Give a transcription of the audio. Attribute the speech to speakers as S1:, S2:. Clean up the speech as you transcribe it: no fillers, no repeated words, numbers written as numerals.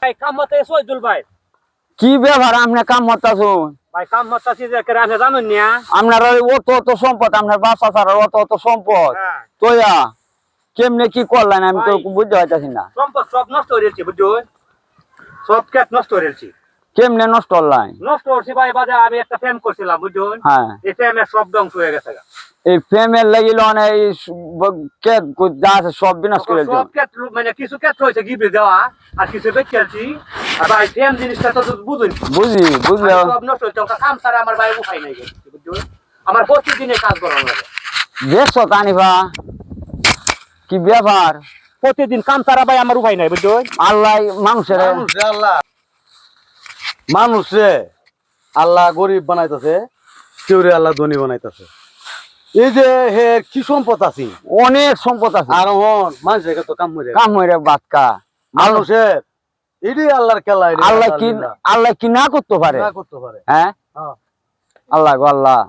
S1: ভাই কাম মতে সৈদুল ভাই
S2: কি ব্যাপার আপনি কাম হতাছো?
S1: ভাই কাম মতাছি যে আপনি জানেন না
S2: আপনার অত সম্পদ, আপনার বাচ্চা ছাড়া অত সম্পদ
S1: হ্যাঁ
S2: তোয়া কেমনে কি করলেন আমি তো বুঝতে পারতেছি না।
S1: সম্পদ সব নষ্ট হয়ে যাচ্ছে বুঝছো, সব ক্ষেত নষ্ট হয়ে যাচ্ছে।
S2: কেমনে নষ্ট হলেন?
S1: নষ্ট হচ্ছে ভাই, বাজে আমি একটা ফ্যান করছিলাম বুঝছো,
S2: হ্যাঁ
S1: এই ফ্যানের সব ধ্বংস হয়ে গেছে।
S2: এই ফেমের লাগিল অনেক ক্ষেত যা আছে সব বিনাশ করে
S1: সব ক্ষেত মানে কিছু ক্ষেত্র হয়েছে গিবড়ে দেওয়া আর কিছু বেঁচে আছি। আর ভাই ফ্যান জিনিসটা তো বুঝুন,
S2: বুঝলে
S1: সব নষ্ট হচ্ছে। ওটা কাম ছাড়া আমার ভাই উপায় নাই বুঝছো, আমার প্রতিদিনে কাজ করানো লাগে।
S2: দেখছো তানিভা কি ব্যাপার?
S1: প্রতিদিন কাম ছাড়া ভাই আমার উপায় নাই বুঝছো।
S2: আল্লাহ মানুষের
S3: মানুষে আল্লাহ গরিব বানাইতেছে, কেউরে আল্লাহ ধনী বানাইতেছে। এই যে হে কি সম্পদ আছে,
S2: অনেক সম্পদ আছে,
S3: আর মানুষের তো কাম
S2: হইরে বাতকা
S3: মানুষের এটাই আল্লাহর খেলা।
S2: আল্লাহ কি না করতে পারে?
S3: করতে পারে।
S2: হ্যাঁ আল্লাহ গো আল্লাহ।